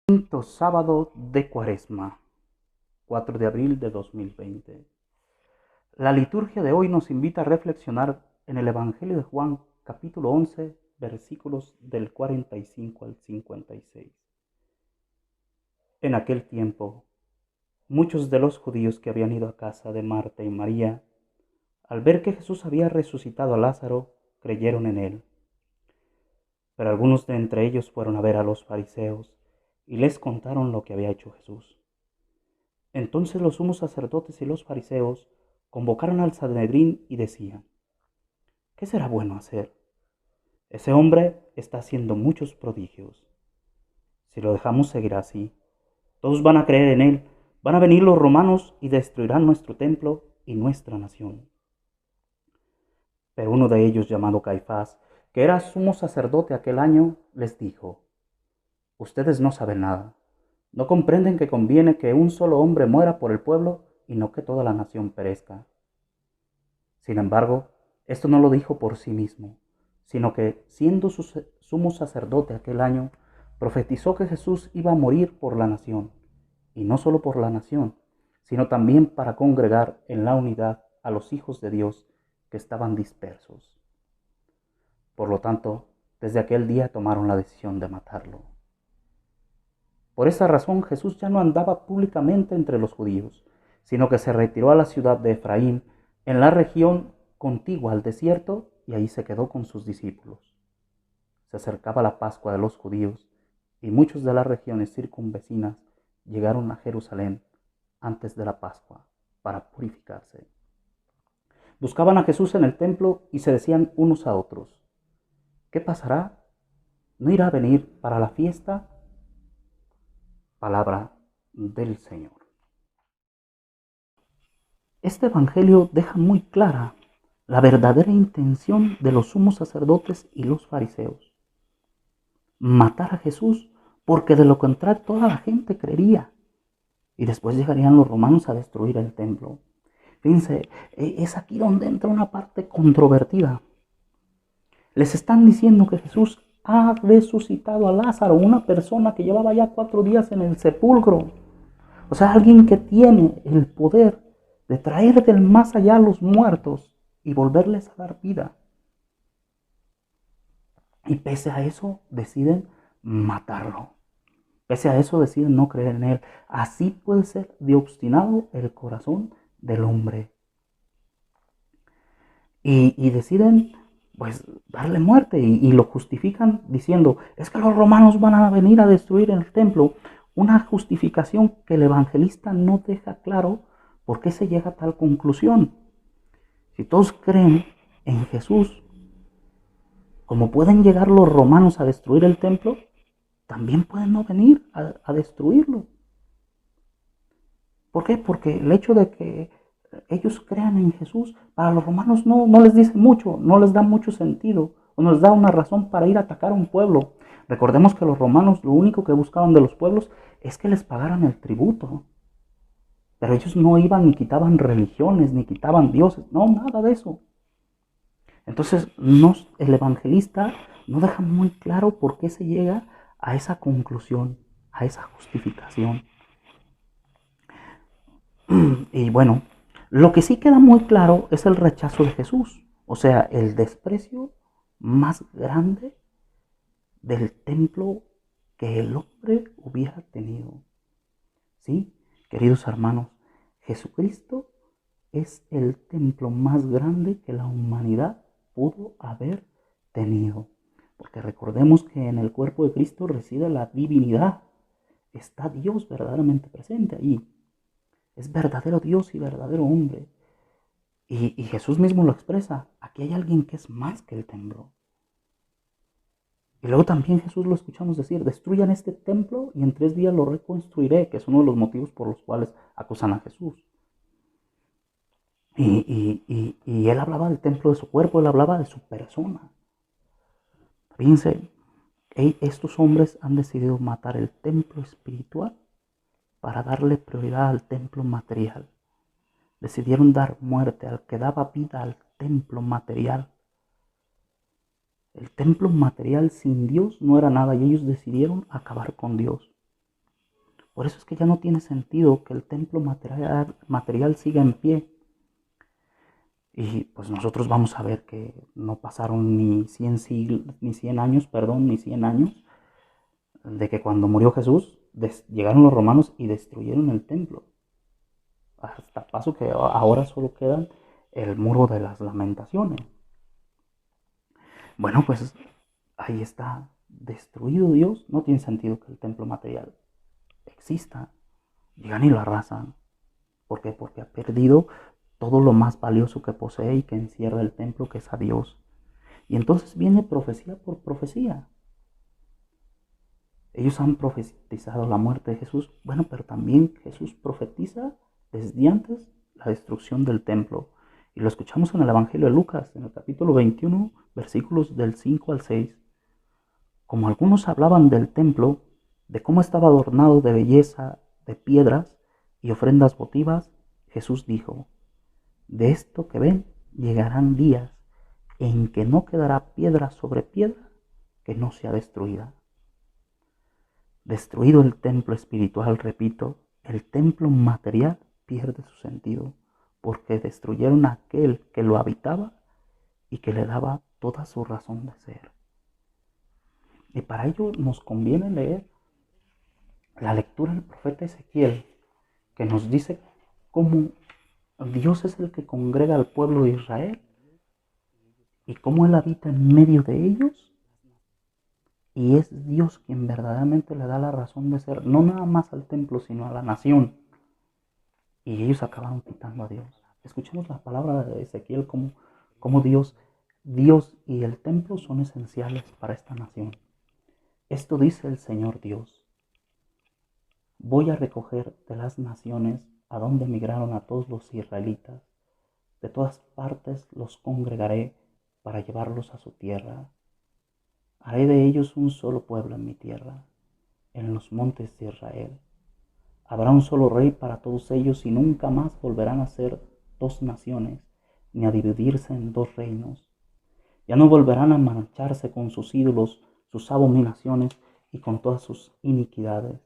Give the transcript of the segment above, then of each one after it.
Quinto sábado de Cuaresma, 4 de abril de 2020. La liturgia de hoy nos invita a reflexionar en el Evangelio de Juan, capítulo 11, versículos del 45 al 56. En aquel tiempo, muchos de los judíos que habían ido a casa de Marta y María, al ver que Jesús había resucitado a Lázaro, creyeron en él. Pero algunos de entre ellos fueron a ver a los fariseos y les contaron lo que había hecho Jesús. Entonces los sumos sacerdotes y los fariseos convocaron al Sanedrín y decían: ¿qué será bueno hacer? Ese hombre está haciendo muchos prodigios. Si lo dejamos seguir así, todos van a creer en él, van a venir los romanos y destruirán nuestro templo y nuestra nación. Pero uno de ellos, llamado Caifás, que era sumo sacerdote aquel año, les dijo: ustedes no saben nada. ¿No comprenden que conviene que un solo hombre muera por el pueblo y no que toda la nación perezca? Sin embargo, esto no lo dijo por sí mismo, sino que, siendo sumo sacerdote aquel año, profetizó que Jesús iba a morir por la nación, y no solo por la nación, sino también para congregar en la unidad a los hijos de Dios que estaban dispersos. Por lo tanto, desde aquel día tomaron la decisión de matarlo. Por esa razón Jesús ya no andaba públicamente entre los judíos, sino que se retiró a la ciudad de Efraín, en la región contigua al desierto, y ahí se quedó con sus discípulos. Se acercaba la Pascua de los judíos, y muchos de las regiones circunvecinas llegaron a Jerusalén antes de la Pascua para purificarse. Buscaban a Jesús en el templo y se decían unos a otros: ¿qué pasará? ¿No irá a venir para la fiesta? Palabra del Señor. Este evangelio deja muy clara la verdadera intención de los sumos sacerdotes y los fariseos: matar a Jesús, porque de lo contrario toda la gente creería, y después llegarían los romanos a destruir el templo. Fíjense, es aquí donde entra una parte controvertida. Les están diciendo que Jesús ha resucitado a Lázaro, una persona que llevaba ya 4 días en el sepulcro. O sea, alguien que tiene el poder de traer del más allá a los muertos y volverles a dar vida. Y pese a eso deciden matarlo. Pese a eso deciden no creer en él. Así puede ser de obstinado el corazón del hombre. Y deciden pues darle muerte y lo justifican diciendo: es que los romanos van a venir a destruir el templo. Una justificación que el evangelista no deja claro por qué se llega a tal conclusión. Si todos creen en Jesús, como pueden llegar los romanos a destruir el templo, también pueden no venir a destruirlo. ¿Por qué? Porque el hecho de que ellos crean en Jesús, para los romanos no les dice mucho, no les da mucho sentido, o no les da una razón para ir a atacar a un pueblo. Recordemos que los romanos lo único que buscaban de los pueblos es que les pagaran el tributo. Pero ellos no iban ni quitaban religiones, ni quitaban dioses, no, nada de eso. Entonces, el evangelista no deja muy claro por qué se llega a esa conclusión, a esa justificación. Y bueno, lo que sí queda muy claro es el rechazo de Jesús, o sea, el desprecio más grande del templo que el hombre hubiera tenido. ¿Sí? Queridos hermanos, Jesucristo es el templo más grande que la humanidad pudo haber tenido. Porque recordemos que en el cuerpo de Cristo reside la divinidad. Está Dios verdaderamente presente allí. Es verdadero Dios y verdadero hombre. Y Jesús mismo lo expresa: aquí hay alguien que es más que el templo. Y luego también Jesús lo escuchamos decir: destruyan este templo y en 3 días lo reconstruiré, que es uno de los motivos por los cuales acusan a Jesús. Y él hablaba del templo de su cuerpo, él hablaba de su persona. Fíjense, estos hombres han decidido matar el templo espiritual para darle prioridad al templo material. Decidieron dar muerte al que daba vida al templo material. El templo material sin Dios no era nada y ellos decidieron acabar con Dios. Por eso es que ya no tiene sentido que el templo material siga en pie. Y pues nosotros vamos a ver que no pasaron ni 100 años, de que cuando murió Jesús, llegaron los romanos y destruyeron el templo. Hasta paso que ahora solo queda el muro de las lamentaciones. Bueno, pues ahí está destruido Dios. No tiene sentido que el templo material exista. Llegan y lo arrasan. ¿Por qué? Porque ha perdido todo lo más valioso que posee y que encierra el templo, que es a Dios. Y entonces viene profecía por profecía. Ellos han profetizado la muerte de Jesús. Bueno, pero también Jesús profetiza desde antes la destrucción del templo. Y lo escuchamos en el Evangelio de Lucas, en el capítulo 21, versículos del 5 al 6. Como algunos hablaban del templo, de cómo estaba adornado de belleza, de piedras y ofrendas votivas, Jesús dijo: de esto que ven llegarán días en que no quedará piedra sobre piedra que no sea destruida. Destruido el templo espiritual, repito, el templo material pierde su sentido, porque destruyeron a aquel que lo habitaba y que le daba toda su razón de ser. Y para ello nos conviene leer la lectura del profeta Ezequiel, que nos dice cómo Dios es el que congrega al pueblo de Israel y cómo Él habita en medio de ellos. Y es Dios quien verdaderamente le da la razón de ser, no nada más al templo, sino a la nación. Y ellos acabaron quitando a Dios. Escuchemos la palabra de Ezequiel como Dios y el templo son esenciales para esta nación. Esto dice el Señor Dios: voy a recoger de las naciones a donde emigraron a todos los israelitas. De todas partes los congregaré para llevarlos a su tierra. Haré de ellos un solo pueblo en mi tierra, en los montes de Israel. Habrá un solo rey para todos ellos y nunca más volverán a ser dos naciones, ni a dividirse en dos reinos. Ya no volverán a mancharse con sus ídolos, sus abominaciones y con todas sus iniquidades.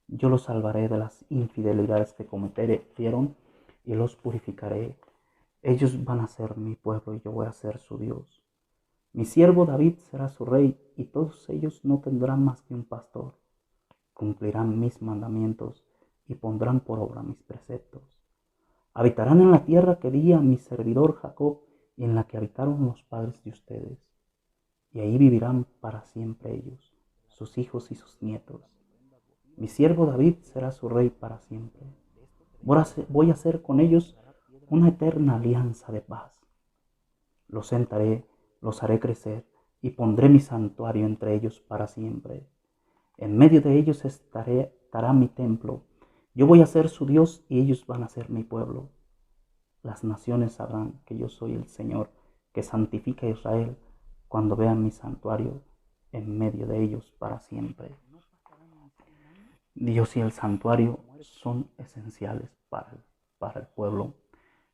Yo los salvaré de las infidelidades que cometieron y los purificaré. Ellos van a ser mi pueblo y yo voy a ser su Dios. Mi siervo David será su rey y todos ellos no tendrán más que un pastor. Cumplirán mis mandamientos y pondrán por obra mis preceptos. Habitarán en la tierra que di a mi servidor Jacob y en la que habitaron los padres de ustedes. Y ahí vivirán para siempre ellos, sus hijos y sus nietos. Mi siervo David será su rey para siempre. Voy a hacer con ellos una eterna alianza de paz. Los sentaré, los haré crecer y pondré mi santuario entre ellos para siempre. En medio de ellos estará mi templo. Yo voy a ser su Dios y ellos van a ser mi pueblo. Las naciones sabrán que yo soy el Señor, que santifica a Israel, cuando vean mi santuario en medio de ellos para siempre. Dios y el santuario son esenciales para el pueblo,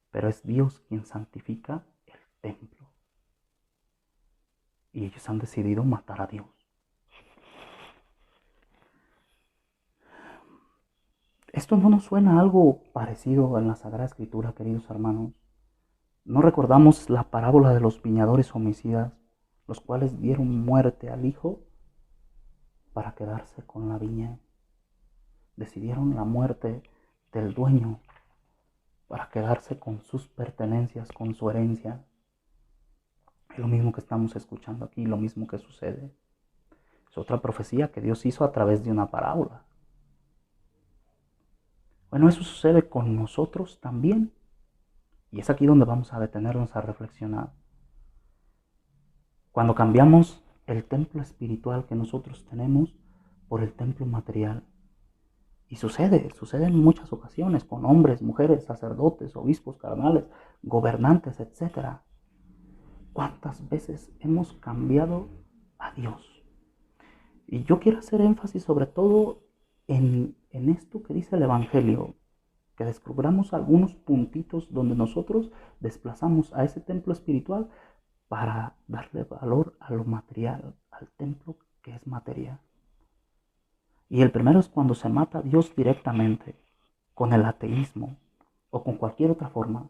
pero es Dios quien santifica el templo. Y ellos han decidido matar a Dios. Esto no nos suena a algo parecido en la Sagrada Escritura, queridos hermanos. ¿No recordamos la parábola de los viñadores homicidas, los cuales dieron muerte al hijo para quedarse con la viña? Decidieron la muerte del dueño para quedarse con sus pertenencias, con su herencia. Es lo mismo que estamos escuchando aquí, lo mismo que sucede. Es otra profecía que Dios hizo a través de una parábola. Bueno, eso sucede con nosotros también. Y es aquí donde vamos a detenernos a reflexionar. Cuando cambiamos el templo espiritual que nosotros tenemos por el templo material. Y sucede en muchas ocasiones con hombres, mujeres, sacerdotes, obispos, cardenales, gobernantes, etc. ¿Cuántas veces hemos cambiado a Dios? Y yo quiero hacer énfasis sobre todo en esto que dice el Evangelio, que descubramos algunos puntitos donde nosotros desplazamos a ese templo espiritual para darle valor a lo material, al templo que es materia. Y el primero es cuando se mata a Dios directamente, con el ateísmo o con cualquier otra forma.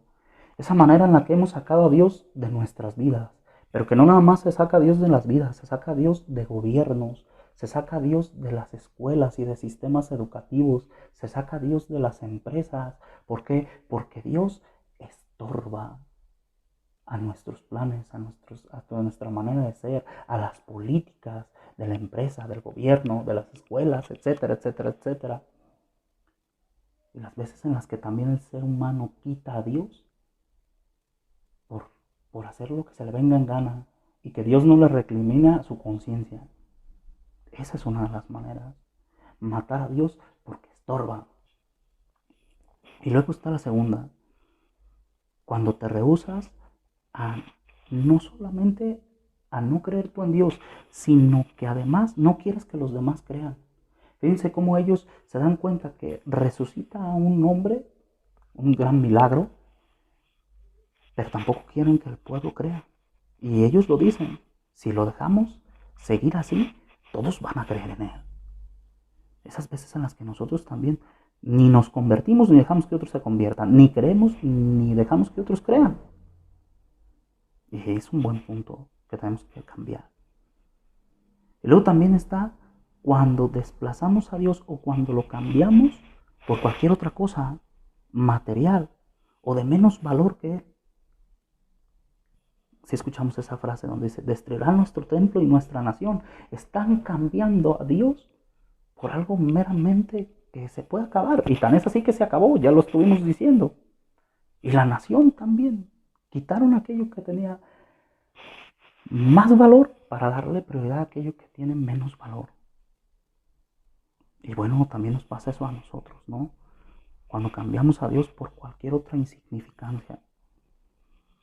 Esa manera en la que hemos sacado a Dios de nuestras vidas, pero que no nada más se saca a Dios de las vidas, se saca a Dios de gobiernos, se saca a Dios de las escuelas y de sistemas educativos, se saca a Dios de las empresas. ¿Por qué? Porque Dios estorba a nuestros planes, a toda nuestra manera de ser, a las políticas de la empresa, del gobierno, de las escuelas, etcétera, etcétera, etcétera. Y las veces en las que también el ser humano quita a Dios por, por hacer lo que se le venga en gana y que Dios no le recrimina su conciencia. Esa es una de las maneras. Matar a Dios porque estorba. Y luego está la segunda. Cuando te rehusas a no solamente a no creer tú en Dios, sino que además no quieres que los demás crean. Fíjense cómo ellos se dan cuenta que resucita a un hombre, un gran milagro, pero tampoco quieren que el pueblo crea. Y ellos lo dicen, si lo dejamos seguir así, todos van a creer en él. Esas veces en las que nosotros también ni nos convertimos ni dejamos que otros se conviertan, ni creemos ni dejamos que otros crean. Y es un buen punto que tenemos que cambiar. Y luego también está cuando desplazamos a Dios o cuando lo cambiamos por cualquier otra cosa material o de menos valor que Él. Si escuchamos esa frase donde dice, destruirán nuestro templo y nuestra nación, están cambiando a Dios por algo meramente que se puede acabar. Y tan es así que se acabó, ya lo estuvimos diciendo. Y la nación también. Quitaron aquello que tenía más valor para darle prioridad a aquello que tiene menos valor. Y bueno, también nos pasa eso a nosotros, ¿no? Cuando cambiamos a Dios por cualquier otra insignificancia,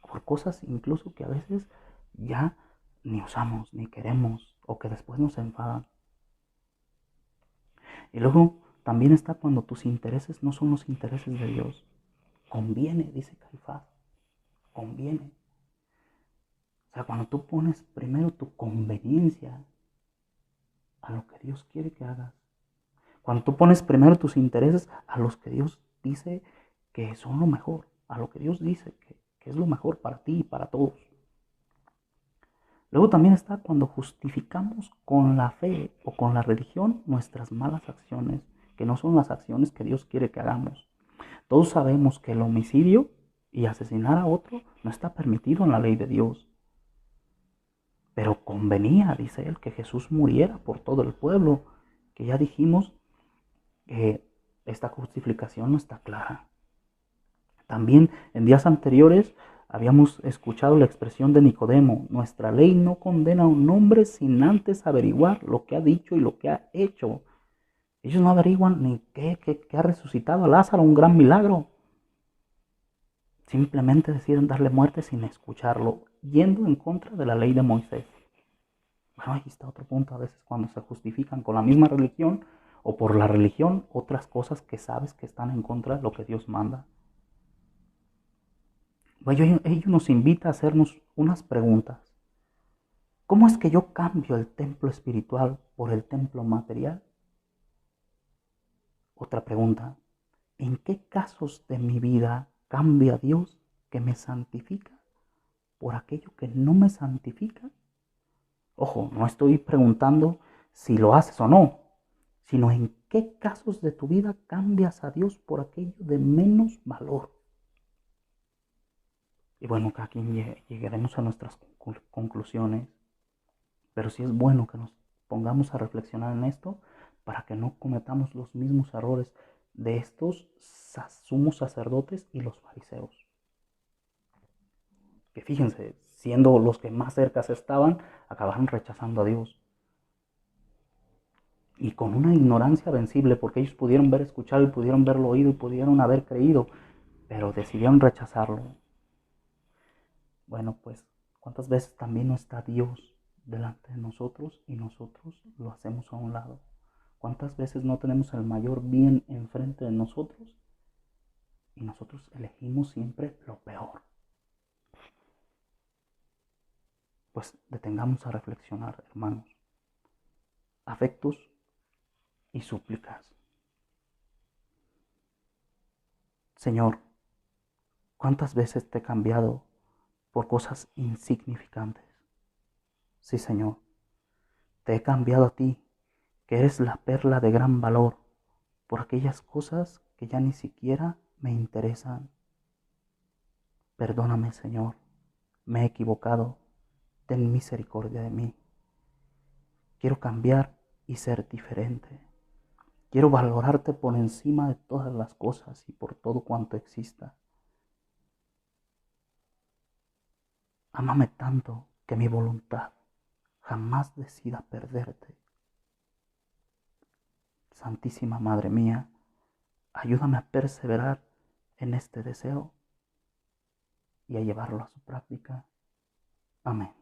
por cosas incluso que a veces ya ni usamos, ni queremos, o que después nos enfadan. Y luego también está cuando tus intereses no son los intereses de Dios. Conviene, dice Caifás, conviene. O sea, cuando tú pones primero tu conveniencia a lo que Dios quiere que hagas, cuando tú pones primero tus intereses a los que Dios dice que son lo mejor, a lo que Dios dice que es lo mejor para ti y para todos. Luego también está cuando justificamos con la fe o con la religión nuestras malas acciones, que no son las acciones que Dios quiere que hagamos. Todos sabemos que el homicidio y asesinar a otro no está permitido en la ley de Dios. Pero convenía, dice él, que Jesús muriera por todo el pueblo, que ya dijimos que esta justificación no está clara. También en días anteriores habíamos escuchado la expresión de Nicodemo, nuestra ley no condena a un hombre sin antes averiguar lo que ha dicho y lo que ha hecho. Ellos no averiguan ni qué ha resucitado a Lázaro, un gran milagro. Simplemente deciden darle muerte sin escucharlo, yendo en contra de la ley de Moisés. Bueno, ahí está otro punto a veces cuando se justifican con la misma religión o por la religión otras cosas que sabes que están en contra de lo que Dios manda. Bueno, ello nos invita a hacernos unas preguntas. ¿Cómo es que yo cambio el templo espiritual por el templo material? Otra pregunta. ¿En qué casos de mi vida cambia Dios que me santifica por aquello que no me santifica? Ojo, no estoy preguntando si lo haces o no, sino en qué casos de tu vida cambias a Dios por aquello de menos valor. Y bueno, cada quien llegaremos a nuestras conclusiones, pero sí es bueno que nos pongamos a reflexionar en esto para que no cometamos los mismos errores de estos sumos sacerdotes y los fariseos. Que fíjense, siendo los que más cerca estaban, acabaron rechazando a Dios. Y con una ignorancia vencible, porque ellos pudieron ver, escuchado y pudieron verlo oído y pudieron haber creído, pero decidieron rechazarlo. Bueno, pues, ¿cuántas veces también no está Dios delante de nosotros y nosotros lo hacemos a un lado? ¿Cuántas veces no tenemos el mayor bien enfrente de nosotros y nosotros elegimos siempre lo peor? Pues detengamos a reflexionar, hermanos. Afectos y súplicas. Señor, ¿cuántas veces te he cambiado por cosas insignificantes? Sí, Señor, te he cambiado a ti, que eres la perla de gran valor, por aquellas cosas que ya ni siquiera me interesan. Perdóname, Señor, me he equivocado, ten misericordia de mí. Quiero cambiar y ser diferente. Quiero valorarte por encima de todas las cosas y por todo cuanto exista. Ámame tanto que mi voluntad jamás decida perderte. Santísima Madre mía, ayúdame a perseverar en este deseo y a llevarlo a su práctica. Amén.